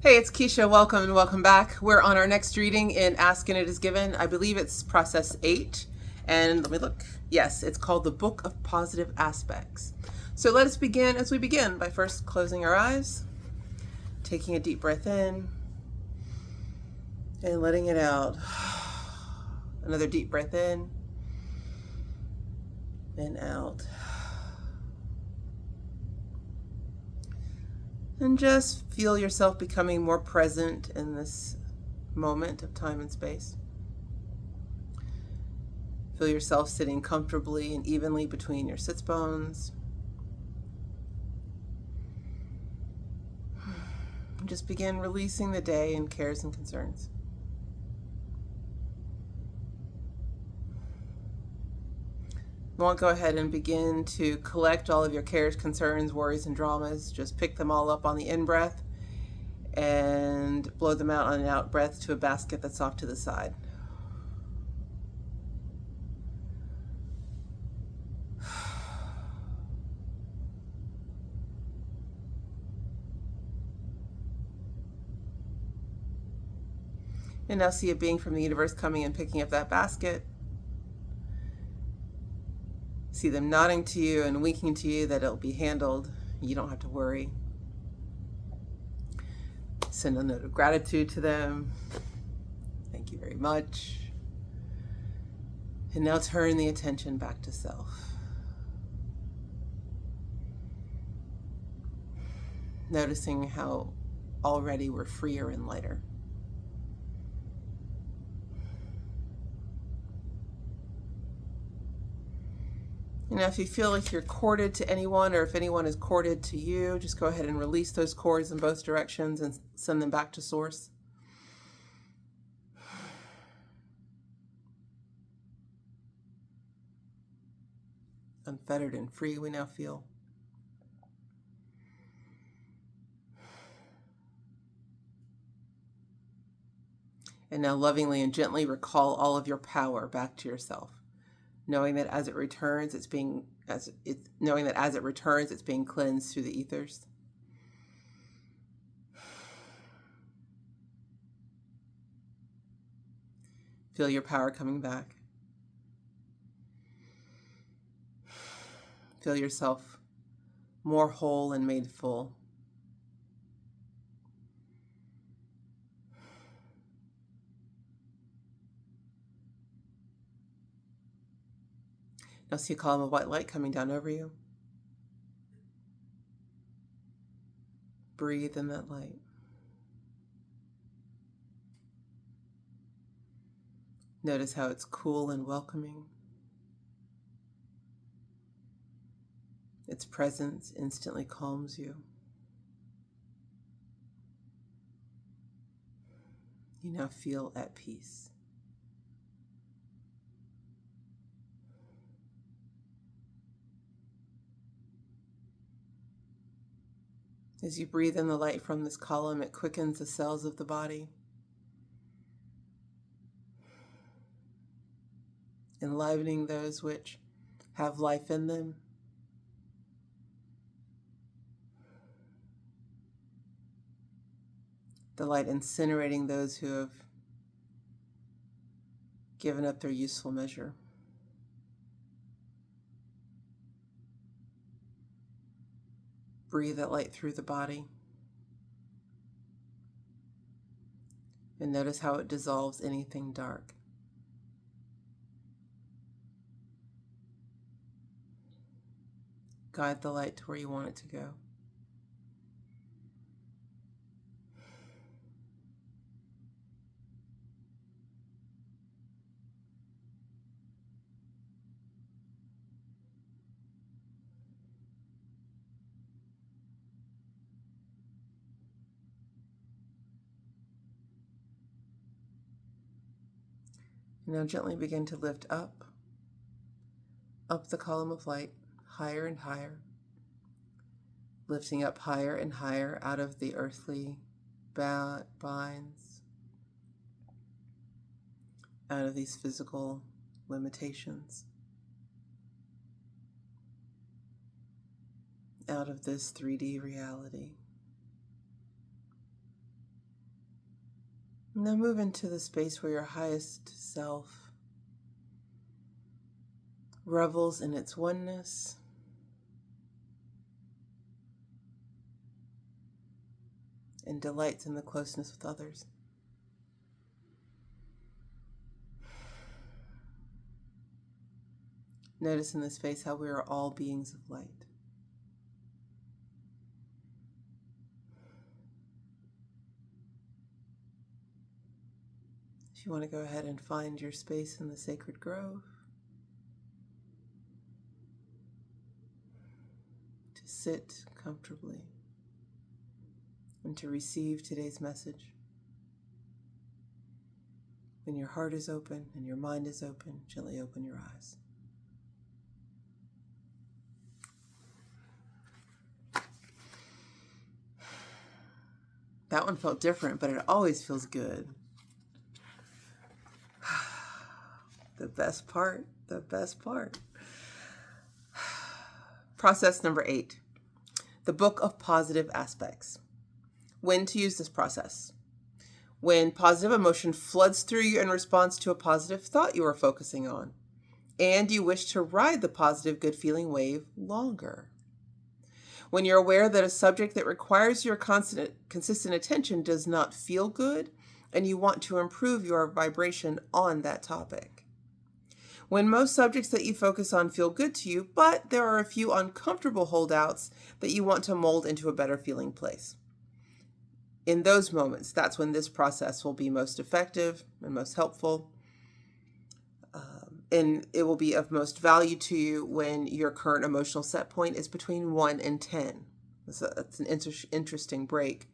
Hey, it's Keisha. Welcome and welcome back. We're on our next reading in Ask and It Is Given. I believe it's process 8. And let me look. Yes, it's called the Book of Positive Aspects. So let us begin as we begin by first closing our eyes, taking a deep breath in, and letting it out. Another deep breath in and out. And just feel yourself becoming more present in this moment of time and space. Feel yourself sitting comfortably and evenly between your sits bones. Just begin releasing the day and cares and concerns. You won't go ahead and begin to collect all of your cares, concerns, worries, and dramas. Just pick them all up on the in breath and blow them out on an out breath to a basket that's off to the side. And now see a being from the universe coming and picking up that basket. See them nodding to you and winking to you that it'll be handled. You don't have to worry. Send a note of gratitude to them. Thank you very much. And now turn the attention back to self. Noticing how already we're freer and lighter. And now if you feel like you're corded to anyone or if anyone is corded to you, just go ahead and release those cords in both directions and send them back to source. Unfettered and free we now feel. And now lovingly and gently recall all of your power back to yourself, knowing that as it returns, it's being cleansed through the ethers. Feel your power coming back. Feel yourself more whole and made full. Now see a column of white light coming down over you. Breathe in that light. Notice how it's cool and welcoming. Its presence instantly calms you. You now feel at peace. As you breathe in the light from this column, it quickens the cells of the body, enlivening those which have life in them. The light incinerating those who have given up their useful measure. Breathe that light through the body. And notice how it dissolves anything dark. Guide the light to where you want it to go. And now gently begin to lift up the column of light, higher and higher, lifting up higher and higher out of the earthly binds, out of these physical limitations, out of this 3D reality. Now move into the space where your highest self revels in its oneness. And delights in the closeness with others. Notice in this space how we are all beings of light. If you want to go ahead and find your space in the sacred grove, to sit comfortably and to receive today's message. When your heart is open and your mind is open, gently open your eyes. That one felt different, but it always feels good. The best part. Process number 8, the Book of Positive Aspects. When to use this process. When positive emotion floods through you in response to a positive thought you are focusing on, and you wish to ride the positive good feeling wave longer. When you're aware that a subject that requires your consistent attention does not feel good, and you want to improve your vibration on that topic. When most subjects that you focus on feel good to you, but there are a few uncomfortable holdouts that you want to mold into a better feeling place. In those moments, that's when this process will be most effective and most helpful. And it will be of most value to you when your current emotional set point is between 1 and 10. That's an interesting break.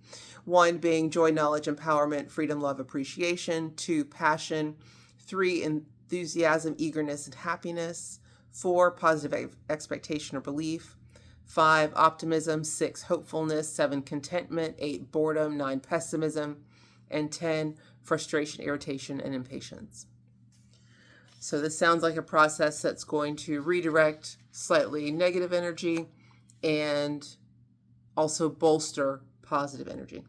1 being joy, knowledge, empowerment, freedom, love, appreciation. 2, passion. 3, enthusiasm, eagerness, and happiness. 4, positive expectation or belief. 5, optimism. 6, hopefulness. 7, contentment. 8, boredom. 9, pessimism. And 10, frustration, irritation, and impatience. So this sounds like a process that's going to redirect slightly negative energy and also bolster positive energy.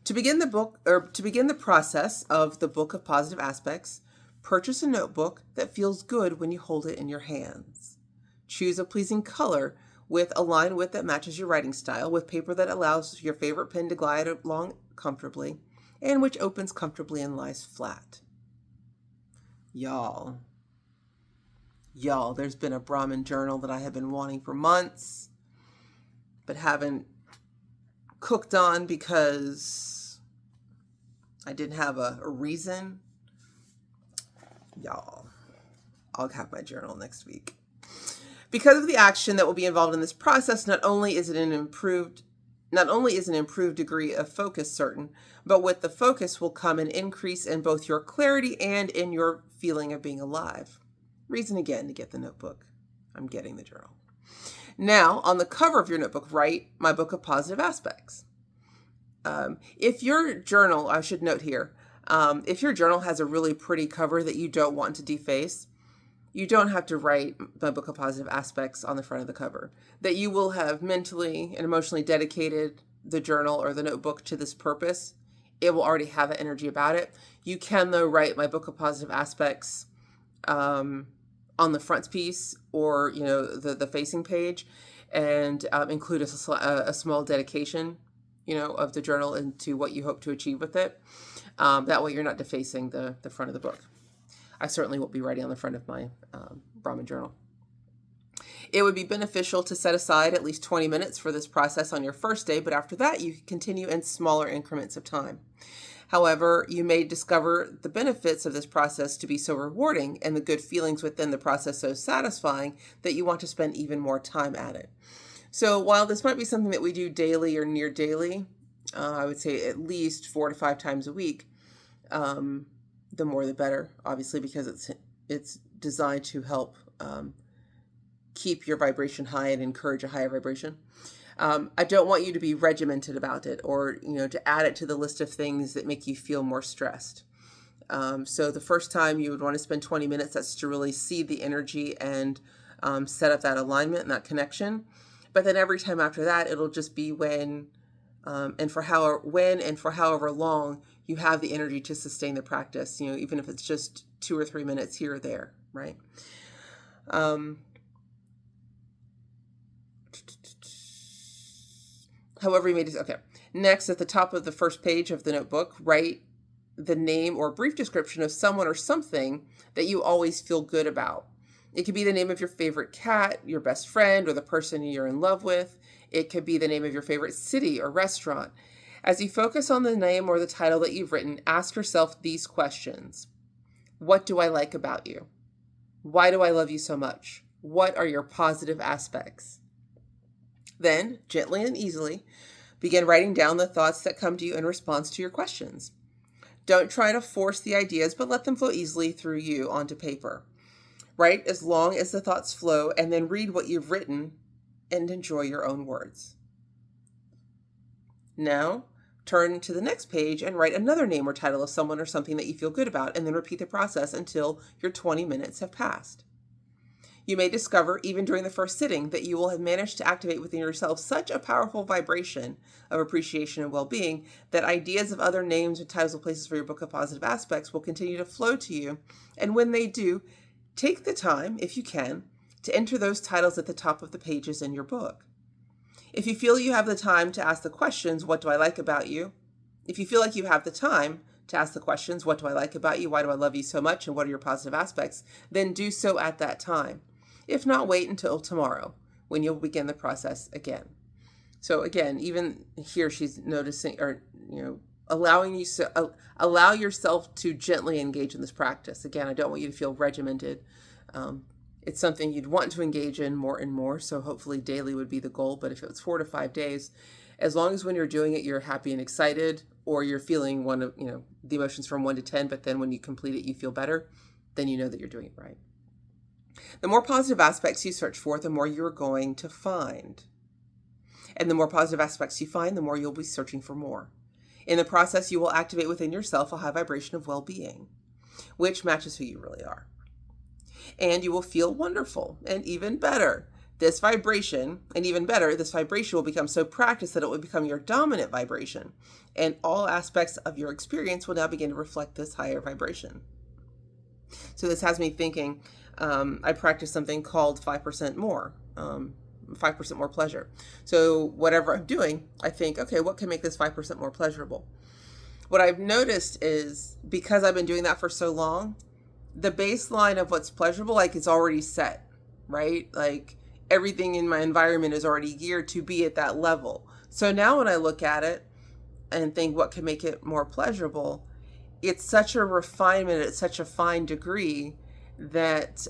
To begin the process of the Book of Positive Aspects, purchase a notebook that feels good when you hold it in your hands. Choose a pleasing color with a line width that matches your writing style, with paper that allows your favorite pen to glide along comfortably, and which opens comfortably and lies flat. Y'all, there's been a Brahmin journal that I have been wanting for months, but haven't cooked on because I didn't have a reason. Y'all, I'll have my journal next week. Because of the action that will be involved in this process, not only is an improved degree of focus certain, but with the focus will come an increase in both your clarity and in your feeling of being alive. Reason again to get the notebook. I'm getting the journal. Now, on the cover of your notebook, write my Book of Positive Aspects. If your journal, I should note here, if your journal has a really pretty cover that you don't want to deface, you don't have to write my Book of Positive Aspects on the front of the cover. That you will have mentally and emotionally dedicated the journal or the notebook to this purpose. It will already have that energy about it. You can, though, write my Book of Positive Aspects on the front piece or, the facing page, and include a small dedication, of the journal into what you hope to achieve with it. That way you're not defacing the front of the book. I certainly won't be writing on the front of my Brahmin journal. It would be beneficial to set aside at least 20 minutes for this process on your first day, but after that, you can continue in smaller increments of time. However, you may discover the benefits of this process to be so rewarding and the good feelings within the process so satisfying that you want to spend even more time at it. So while this might be something that we do daily or near daily, I would say at least 4 to 5 times a week, the more the better, obviously, because it's designed to help keep your vibration high and encourage a higher vibration. I don't want you to be regimented about it or, to add it to the list of things that make you feel more stressed. So the first time you would want to spend 20 minutes, that's to really see the energy and set up that alignment and that connection. But then every time after that, it'll just be when and for however long you have the energy to sustain the practice, even if it's just 2 or 3 minutes here or there, right? However you may do. Okay. Next, at the top of the first page of the notebook, write the name or brief description of someone or something that you always feel good about. It could be the name of your favorite cat, your best friend, or the person you're in love with. It could be the name of your favorite city or restaurant. As you focus on the name or the title that you've written, ask yourself these questions. What do I like about you? Why do I love you so much? What are your positive aspects? Then, gently and easily, begin writing down the thoughts that come to you in response to your questions. Don't try to force the ideas, but let them flow easily through you onto paper. Write as long as the thoughts flow, and then read what you've written and enjoy your own words. Now, turn to the next page and write another name or title of someone or something that you feel good about, and then repeat the process until your 20 minutes have passed. You may discover, even during the first sitting, that you will have managed to activate within yourself such a powerful vibration of appreciation and well-being that ideas of other names and titles of places for your book of positive aspects will continue to flow to you. And when they do, take the time, if you can, to enter those titles at the top of the pages in your book. If you feel you have the time to ask the questions, what do I like about you? If you feel like you have the time to ask the questions, what do I like about you? Why do I love you so much? And what are your positive aspects? Then do so at that time. If not, wait until tomorrow when you'll begin the process again. So again, even here she's noticing, or allowing you to allow yourself to gently engage in this practice. Again, I don't want you to feel regimented. It's something you'd want to engage in more and more. So hopefully daily would be the goal. But if it's 4 to 5 days, as long as when you're doing it, you're happy and excited, or you're feeling the emotions from 1 to 10, but then when you complete it, you feel better, then you know that you're doing it right. The more positive aspects you search for, the more you're going to find. And the more positive aspects you find, the more you'll be searching for more. In the process, you will activate within yourself a high vibration of well-being, which matches who you really are. And you will feel wonderful and even better. This vibration will become so practiced that it will become your dominant vibration. And all aspects of your experience will now begin to reflect this higher vibration. So this has me thinking, I practice something called 5% more, 5% more pleasure. So whatever I'm doing, I think, okay, what can make this 5% more pleasurable? What I've noticed is, because I've been doing that for so long, the baseline of what's pleasurable, it's already set, right? Everything in my environment is already geared to be at that level. So now when I look at it and think what can make it more pleasurable, it's such a refinement, it's such a fine degree that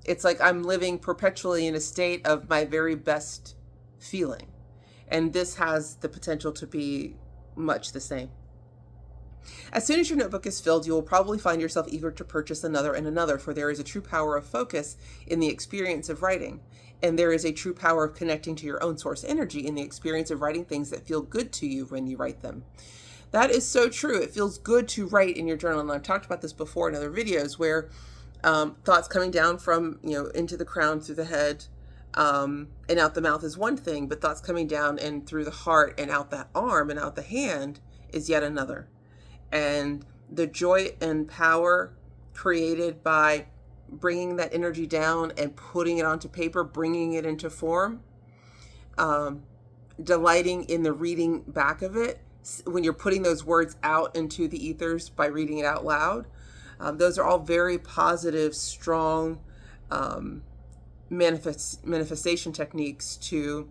it's like I'm living perpetually in a state of my very best feeling. And this has the potential to be much the same. As soon as your notebook is filled, you will probably find yourself eager to purchase another and another, for there is a true power of focus in the experience of writing. And there is a true power of connecting to your own source energy in the experience of writing things that feel good to you when you write them. That is so true. It feels good to write in your journal. And I've talked about this before in other videos, where thoughts coming down from, into the crown, through the head, and out the mouth is one thing, but thoughts coming down and through the heart and out the arm and out the hand is yet another. And the joy and power created by bringing that energy down and putting it onto paper, bringing it into form, delighting in the reading back of it, when you're putting those words out into the ethers by reading it out loud, those are all very positive, strong manifestation techniques to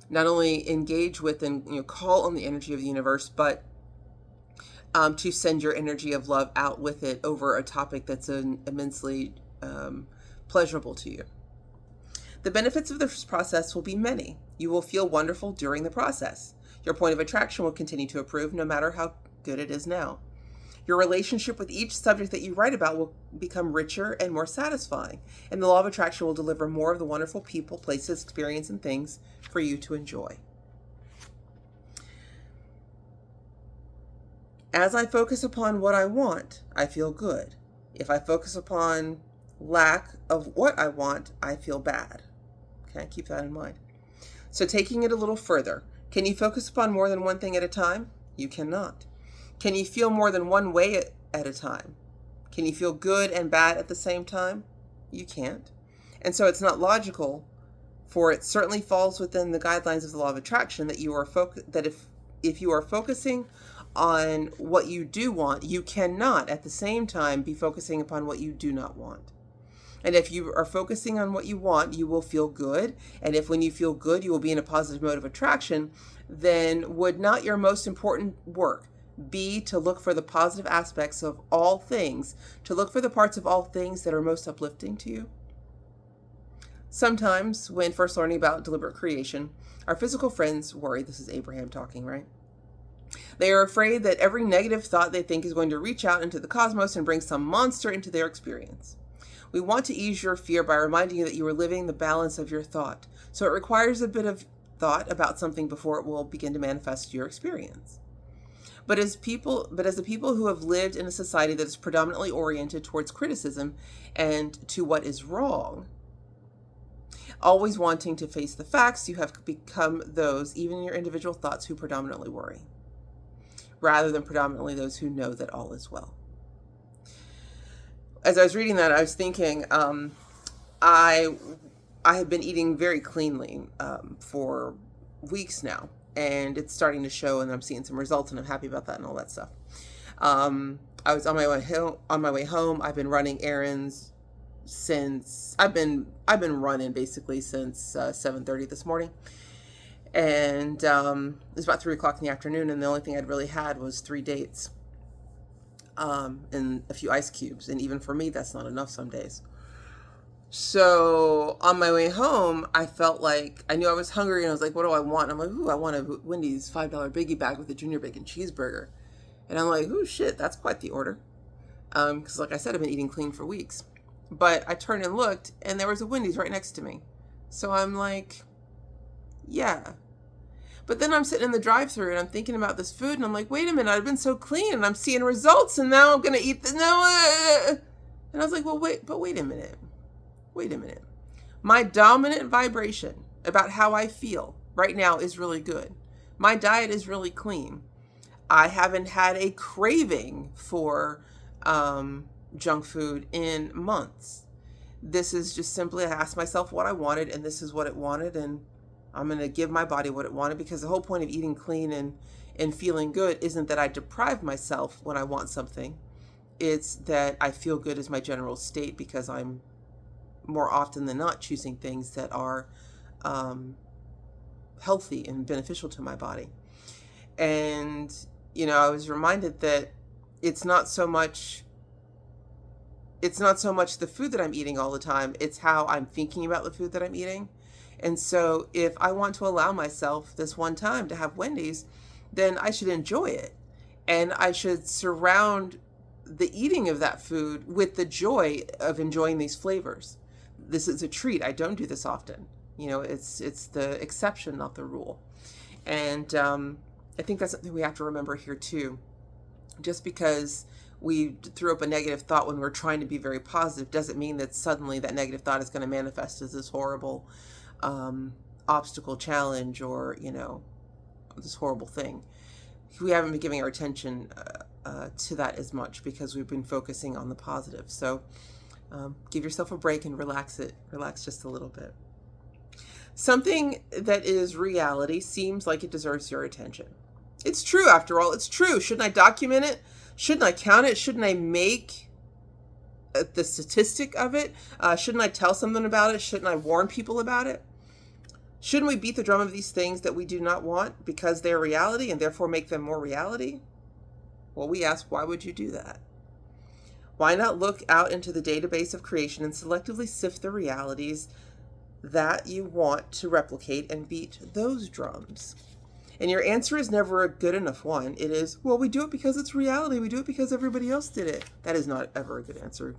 not only engage with and call on the energy of the universe, but to send your energy of love out with it over a topic that's immensely pleasurable to you. The benefits of this process will be many. You will feel wonderful during the process. Your point of attraction will continue to improve no matter how good it is now. Your relationship with each subject that you write about will become richer and more satisfying, and the law of attraction will deliver more of the wonderful people, places, experience, and things for you to enjoy. As I focus upon what I want, I feel good. If I focus upon lack of what I want, I feel bad. Okay, keep that in mind. So taking it a little further, can you focus upon more than one thing at a time? You cannot. Can you feel more than one way at a time? Can you feel good and bad at the same time? You can't. And so it's not logical, for it certainly falls within the guidelines of the law of attraction that you are that if you are focusing on what you do want, you cannot at the same time be focusing upon what you do not want. And if you are focusing on what you want, you will feel good. And if when you feel good, you will be in a positive mode of attraction, then would not your most important work be to look for the positive aspects of all things, to look for the parts of all things that are most uplifting to you? Sometimes, when first learning about deliberate creation, our physical friends worry. This is Abraham talking, right? They are afraid that every negative thought they think is going to reach out into the cosmos and bring some monster into their experience. We want to ease your fear by reminding you that you are living the balance of your thought. So it requires a bit of thought about something before it will begin to manifest your experience. But as the people who have lived in a society that is predominantly oriented towards criticism and to what is wrong, always wanting to face the facts, you have become those, even in your individual thoughts, who predominantly worry, rather than predominantly those who know that all is well. As I was reading that, I was thinking, I have been eating very cleanly for weeks now, and it's starting to show, and I'm seeing some results, and I'm happy about that and all that stuff. I was on my way home. I've been running errands since I've been running basically since 7:30 this morning, and it was about 3 o'clock in the afternoon, and the only thing I'd really had was 3 dates and a few ice cubes, and even for me that's not enough some days. So on my way home, I felt like I knew I was hungry, and I was like, what do I want? I'm like, ooh, I want a Wendy's $5 biggie bag with a junior bacon cheeseburger. And I'm like, ooh, shit, that's quite the order. Because like I said, I've been eating clean for weeks. But I turned and looked, and there was a Wendy's right next to me. So I'm like, yeah. But then I'm sitting in the drive-thru, and I'm thinking about this food, and I'm like, wait a minute, I've been so clean, and I'm seeing results, and now I'm going to eat this. And I was like, well, wait a minute. Wait a minute. My dominant vibration about how I feel right now is really good. My diet is really clean. I haven't had a craving for junk food in months. This is just simply, I asked myself what I wanted, and this is what it wanted, and I'm going to give my body what it wanted, because the whole point of eating clean and feeling good isn't that I deprive myself when I want something. It's that I feel good as my general state, because I'm more often than not choosing things that are healthy and beneficial to my body. And, I was reminded that it's not so much the food that I'm eating all the time, it's how I'm thinking about the food that I'm eating. And so if I want to allow myself this one time to have Wendy's, then I should enjoy it. And I should surround the eating of that food with the joy of enjoying these flavors. This is a treat. I don't do this often. It's the exception, not the rule. And I think that's something we have to remember here too. Just because we threw up a negative thought when we're trying to be very positive doesn't mean that suddenly that negative thought is going to manifest as this horrible obstacle, challenge, or this horrible thing. We haven't been giving our attention to that as much, because we've been focusing on the positive. So give yourself a break and relax just a little bit. Something that is reality seems like it deserves your attention. It's true, after all. It's true. Shouldn't I document it? Shouldn't I count it? Shouldn't I make the statistic of it? Shouldn't I tell someone about it? Shouldn't I warn people about it? Shouldn't we beat the drum of these things that we do not want because they're reality, and therefore make them more reality? Well, we ask, why would you do that? Why not look out into the database of creation and selectively sift the realities that you want to replicate and beat those drums? And your answer is never a good enough one. It is, well, we do it because it's reality. We do it because everybody else did it. That is not ever a good answer.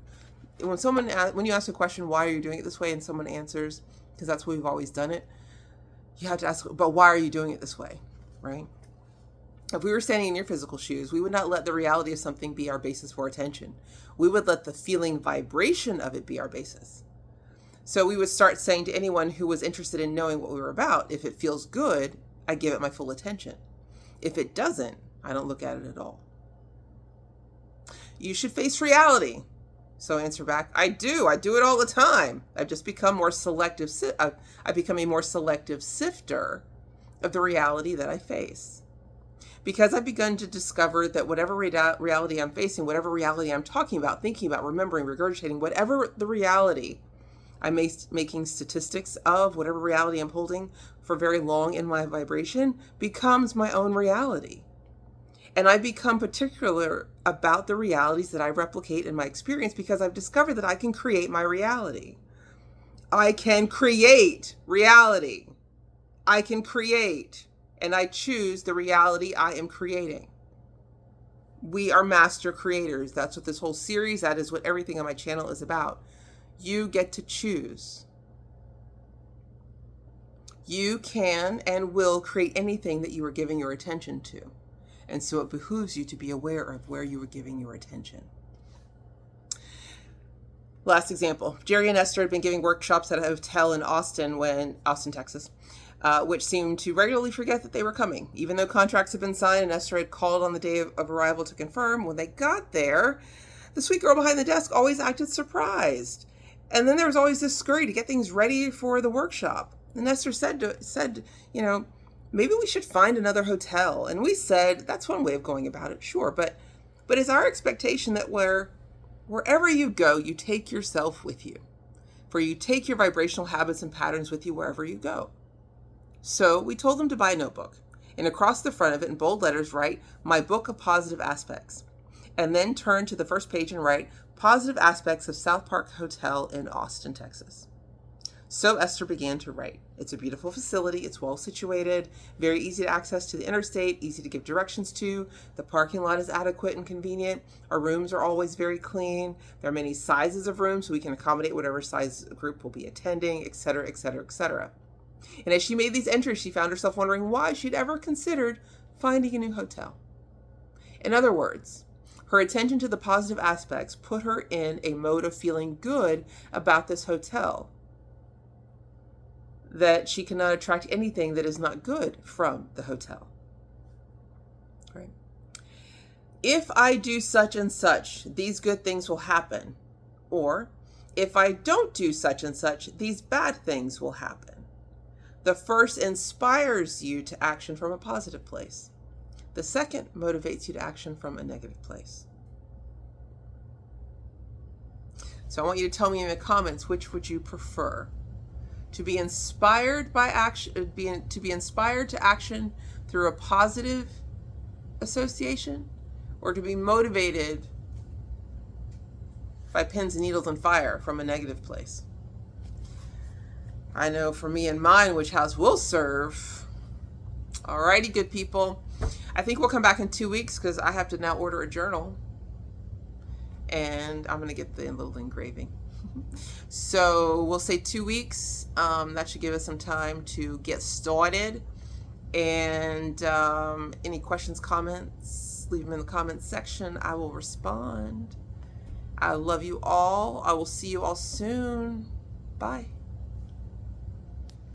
When you ask a question, why are you doing it this way, and someone answers, because that's why we've always done it, you have to ask, but why are you doing it this way, right? If we were standing in your physical shoes, we would not let the reality of something be our basis for attention. We would let the feeling vibration of it be our basis. So we would start saying to anyone who was interested in knowing what we were about, if it feels good, I give it my full attention. If it doesn't, I don't look at it at all. You should face reality. So I answer back, I do it all the time. I've just become more selective. I've become a more selective sifter of the reality that I face. Because I've begun to discover that whatever reality I'm facing, whatever reality I'm talking about, thinking about, remembering, regurgitating, whatever the reality I'm making statistics of, whatever reality I'm holding for very long in my vibration, becomes my own reality. And I become particular about the realities that I replicate in my experience because I've discovered that I can create my reality. I can create reality. I can create, and I choose the reality I am creating. We are master creators. That's what this whole series, that is what everything on my channel is about. You get to choose. You can and will create anything that you are giving your attention to. And so it behooves you to be aware of where you are giving your attention. Last example. Jerry and Esther had been giving workshops at a hotel in Austin, Texas, which seemed to regularly forget that they were coming. Even though contracts had been signed and Esther had called on the day of arrival to confirm, when they got there, the sweet girl behind the desk always acted surprised. And then there was always this scurry to get things ready for the workshop. And Esther said, maybe we should find another hotel. And we said, that's one way of going about it, sure. But it's our expectation that wherever you go, you take yourself with you. For you take your vibrational habits and patterns with you wherever you go. So we told them to buy a notebook. And across the front of it in bold letters, write, My Book of Positive Aspects. And then turn to the first page and write, Positive Aspects of South Park Hotel in Austin, Texas. So Esther began to write. It's a beautiful facility. It's well situated, very easy to access to the interstate, easy to give directions to. The parking lot is adequate and convenient. Our rooms are always very clean. There are many sizes of rooms, so we can accommodate whatever size group will be attending, etc., etc., etc. And as she made these entries, she found herself wondering why she'd ever considered finding a new hotel. In other words, her attention to the positive aspects put her in a mode of feeling good about this hotel, that she cannot attract anything that is not good from the hotel. Right? If I do such and such, these good things will happen. Or, if I don't do such and such, these bad things will happen. The first inspires you to action from a positive place. The second motivates you to action from a negative place. So I want you to tell me in the comments, which would you prefer? To be inspired by action, to be inspired to action through a positive association, or to be motivated by pins and needles and fire from a negative place? I know for me and mine, which house will serve. Alrighty, good people. I think we'll come back in 2 weeks because I have to now order a journal, and I'm going to get the little engraving. So we'll say 2 weeks. That should give us some time to get started. And any questions, comments, leave them in the comments section. I will respond. I love you all. I will see you all soon. Bye.